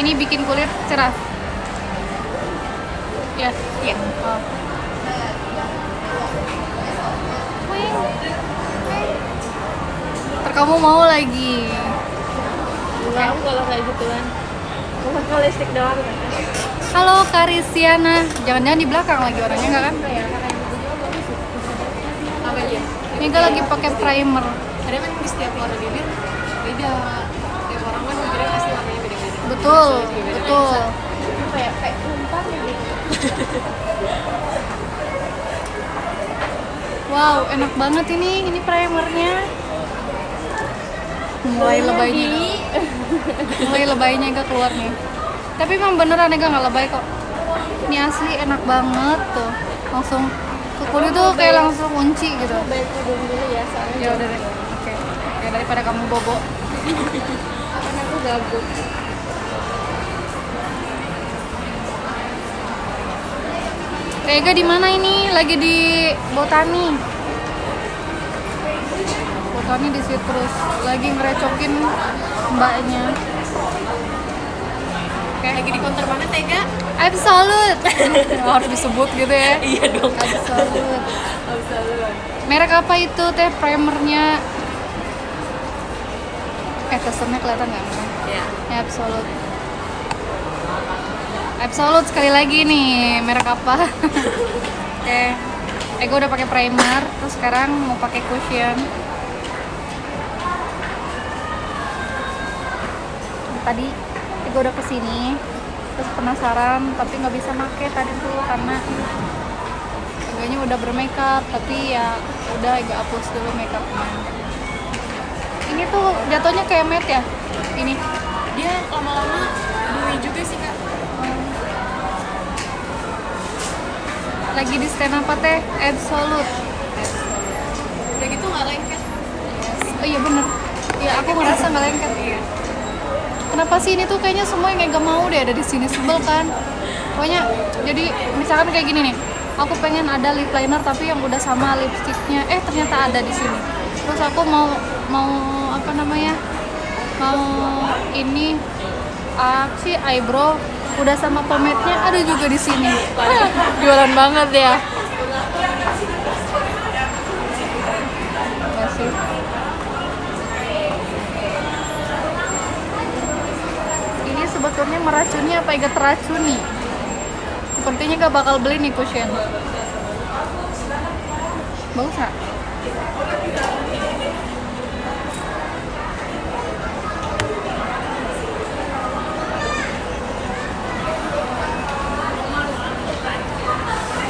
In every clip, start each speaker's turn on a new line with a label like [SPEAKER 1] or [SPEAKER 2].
[SPEAKER 1] Ini bikin kulit cerah. Ya.
[SPEAKER 2] Iya.
[SPEAKER 1] Oh. Wing. Ntar kamu mau lagi.
[SPEAKER 2] Enggak, aku kalau kayak gituan. Mau pakai lipstick doang kan?
[SPEAKER 1] Halo Karisiana. Jangan-jangan di belakang lagi orangnya enggak kan?
[SPEAKER 2] Apa aja?
[SPEAKER 1] Mega lagi pakai primer.
[SPEAKER 2] Ada kan di setiap warna bibir beda. Setiap orang kan bibirnya pasti warnanya beda-beda.
[SPEAKER 1] Betul,
[SPEAKER 2] Soalnya juga beda-beda.
[SPEAKER 1] betul.
[SPEAKER 2] Kayak umpan gitu.
[SPEAKER 1] Wow, enak banget ini. Ini primernya. Mulai lebaynya. Mulai lebaynya gak keluar nih. Tapi emang beneran gak lebay kok. Ini asli enak banget tuh. Langsung ke kulit tuh kayak langsung kunci gitu.
[SPEAKER 2] Baik dulu ya soalnya.
[SPEAKER 1] Ya udah deh. Oke. Ya daripada kamu bobo.
[SPEAKER 2] Karena aku gabut.
[SPEAKER 1] Tega di mana ini? Lagi di Botani. Botani di Citrus. Lagi ngerecokin mbaknya.
[SPEAKER 2] Lagi di counter mana Tega?
[SPEAKER 1] Absolute. Harus disebut gitu ya.
[SPEAKER 2] Iya dong.
[SPEAKER 1] Absolute.
[SPEAKER 2] Absolut.
[SPEAKER 1] Merek apa itu teh primernya? Testernya kelihatan nggak?
[SPEAKER 2] Ya.
[SPEAKER 1] Absolute. Absolute sekali lagi nih, merek apa? Oke. Gue udah pakai primer, terus sekarang mau pakai cushion. Tadi gue udah kesini, terus penasaran, tapi nggak bisa make tadi tuh karena agaknya udah bermakeup, tapi ya udah agak hapus dulu makeupnya. Ini tuh jatuhnya kayak matte ya? Ini.
[SPEAKER 2] Dia lama-lama dewy juga sih Kak.
[SPEAKER 1] Lagi di stand apa teh? Absolute.
[SPEAKER 2] Udah gitu nggak lengket.
[SPEAKER 1] Oh iya bener. Iya aku ngerasa nggak lengket.
[SPEAKER 2] Iya.
[SPEAKER 1] Kenapa sih ini tuh kayaknya semua yang gak mau deh ada di sini, sebel kan? Pokoknya jadi misalkan kayak gini nih, aku pengen ada lip liner tapi yang udah sama lipstiknya, ternyata ada di sini. Terus aku mau apa namanya? Mau ini si eyebrow udah sama pomade-nya ada juga di sini. Jualan banget ya. Masih. Ini sebetulnya meracuni apa enggak teracuni? Sepertinya gak bakal beli nih cushion. Bagus gak?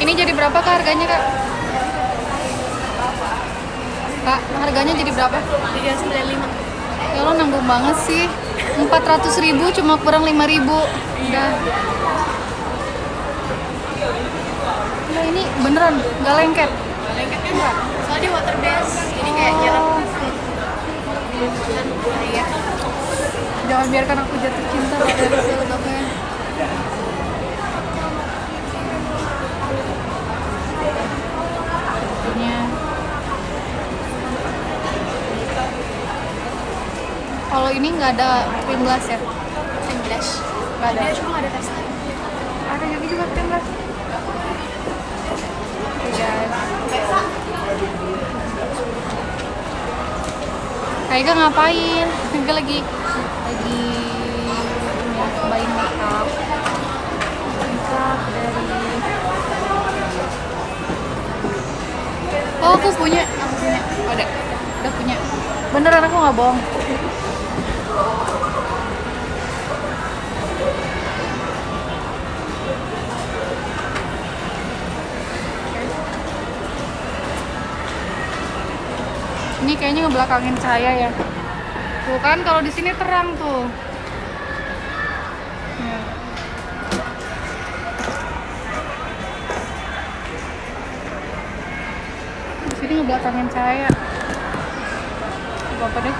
[SPEAKER 1] Ini jadi berapa kak harganya kak? Kak, harganya jadi berapa?
[SPEAKER 2] 395.
[SPEAKER 1] Ya lo nanggung banget sih. 400.000 cuma kurang 5.000. Udah. Nah ini beneran nggak lengket.
[SPEAKER 2] Lengket kan Kak? Soalnya dia water base, jadi kayak nyerap. Iya.
[SPEAKER 1] Jangan biarkan aku jatuh cinta pada Absolute. Kalau ini nggak ada cream blush ya?
[SPEAKER 2] Cream blush.
[SPEAKER 1] Nggak ada.
[SPEAKER 2] Dia cuma nggak ada tester.
[SPEAKER 1] Ada juga cream blush. Oke guys. Kayaknya ngapain? Kayaknya lagi cobain makeup dari. Oh aku punya. Oh, udah punya. Beneran aku nggak bohong. Ini kayaknya ngebelakangin cahaya ya. Tuh kan kalau di sini terang tuh. Ya. Di sini ngebelakangin cahaya. Apa deh?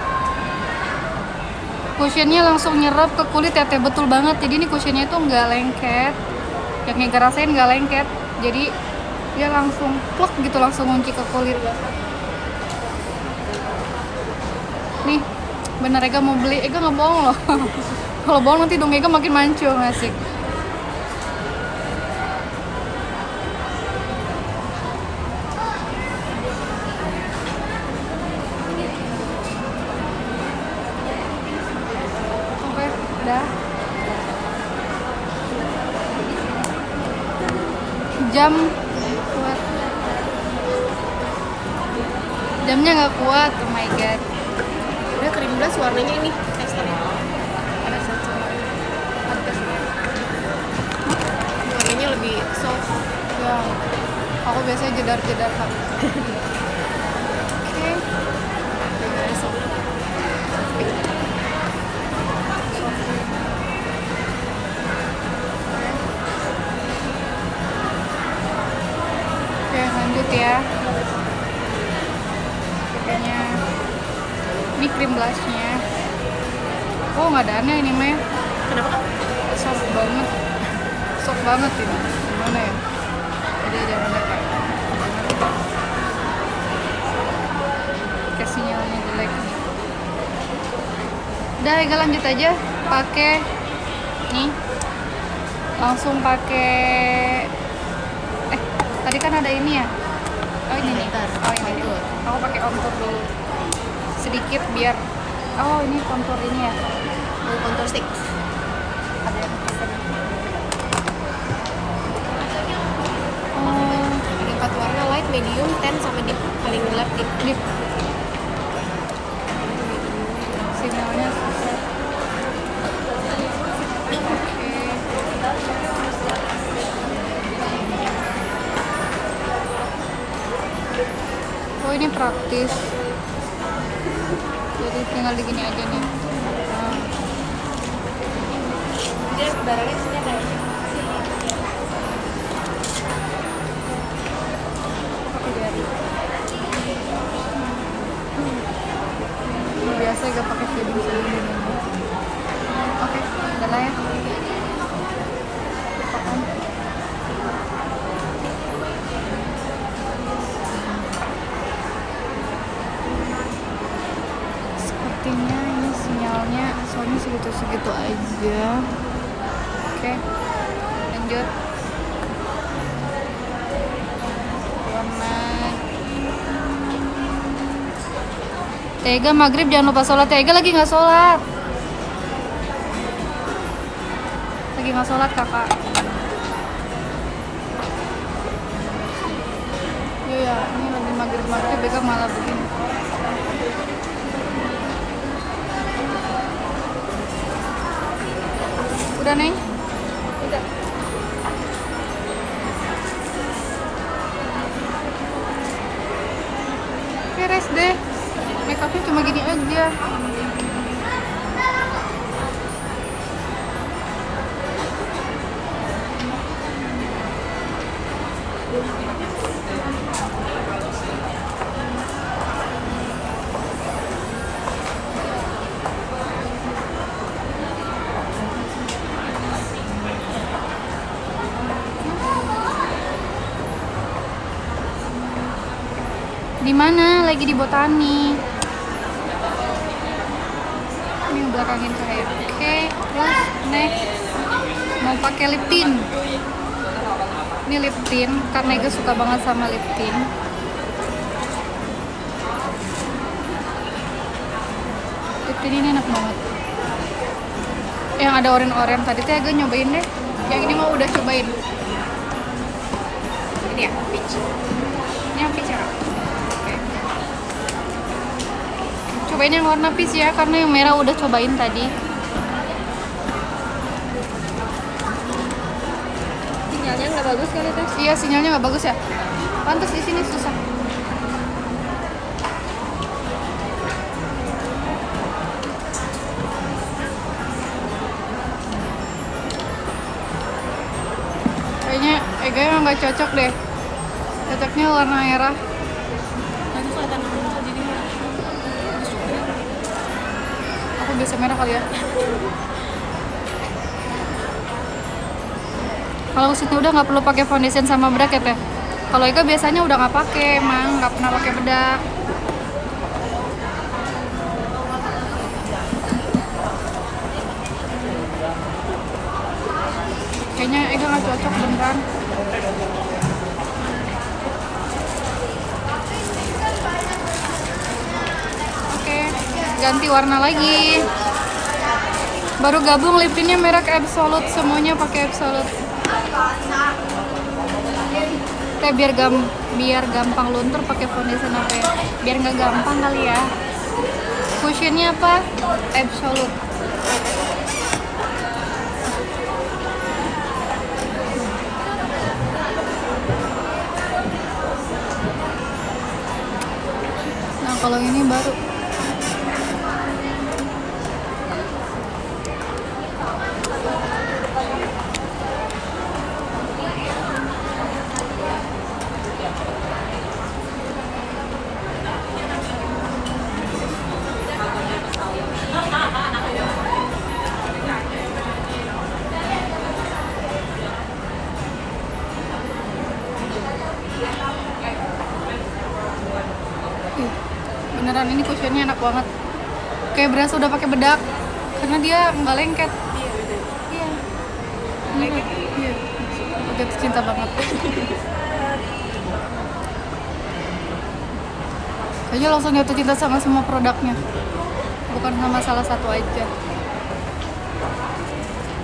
[SPEAKER 1] Cushionnya langsung nyerap ke kulit ya teh, betul banget. Jadi ini cushionnya itu nggak lengket. Yang Mega rasain nggak lengket. Jadi dia langsung plek gitu, langsung ngunci ke kulit. Nih, bener Ega mau beli, Ega nggak bohong loh. Kalau bohong nanti dong Ega makin mancung asik. Oke, udah. Jam kuat. Jamnya nggak kuat, oh my god.
[SPEAKER 2] Udah krim blush warnanya ini testernya.
[SPEAKER 1] Ada satu.
[SPEAKER 2] Warnanya lebih soft.
[SPEAKER 1] Ya, aku biasanya jedar-jedar kak. Oke.
[SPEAKER 2] Dengan soft.
[SPEAKER 1] Oke, lanjut ya. Kayaknya ini krim blushnya. Oh, nggak ada aneh ini mah.
[SPEAKER 2] Kenapa kak?
[SPEAKER 1] Soft banget. Soft banget ini. Gimana ya? Jadi jangan lupa. Kayak sinyalnya jelek nih. Udah, Ega lanjut aja. Pakai nih. Langsung pakai. Tadi kan ada ini ya. Oh ini nih. Oh ini nih. Aku pakai contour dulu. Sedikit biar. Oh ini contour ini ya.
[SPEAKER 2] Mau contour stick.
[SPEAKER 1] Ada yang pesen.
[SPEAKER 2] Ada 4 warna, light, medium, tan, sama deep. Paling gelap deep.
[SPEAKER 1] Deep. Sinyalnya susah. Oh ini praktis. Jadi tinggal digini aja nih. Nah.
[SPEAKER 2] Dia barangnya sini ada.
[SPEAKER 1] Pakai jari. Biasa gak pakai shading gini. Oke, udah lah ya. Sepertinya ini sinyalnya soalnya segitu-segitu aja. Oke, lanjut. Warna Tega maghrib jangan lupa sholat. Tega lagi nggak sholat. Lagi nggak sholat kakak. Iya, ini lagi maghrib Tega malah begini. Udah Neng? Udah. Beres deh. Make upnya cuma gini aja. Di mana? Lagi di botani. Ini belakangin saya. Oke, terus next mau pakai lip tint. Ini lip tint karena Ega suka banget sama lip tint. Lip tint ini enak banget. Yang ada oren-oren tadi tuh Ega nyobain deh. Yang ini mau udah cobain.
[SPEAKER 2] Ini ya, peach.
[SPEAKER 1] Ini yang peach ya, Kak? Cobain yang warna peach ya, karena yang merah udah cobain tadi.
[SPEAKER 2] Sinyalnya nggak bagus kali Teh?
[SPEAKER 1] Iya, sinyalnya nggak bagus ya. Pantas di sini susah. Kayaknya Ega emang nggak cocok deh. Cocoknya warna merah.
[SPEAKER 2] Nanti kelihatan jadi
[SPEAKER 1] Aku biasa merah kali ya. Kalau kesini udah nggak perlu pakai foundation sama bedak ya Teh. Kalau Ega biasanya udah nggak pakai, emang nggak pernah pakai bedak. nggak cocok beneran. Oke, ganti warna lagi. Baru gabung lip tintnya merek Absolute, semuanya pakai Absolute. Teh biar gampang luntur pakai foundation apa ya? Biar nggak gampang kali ya. Cushionnya apa? Absolute. Nah kalau ini baru. Ih, beneran ini cushionnya enak banget. Kayak berasa udah pakai bedak karena dia nggak lengket. Iya. Beneran. Iya. Aku jatuh cinta banget. Kayaknya langsung jatuh cinta sama semua produknya. Bukan sama salah satu aja.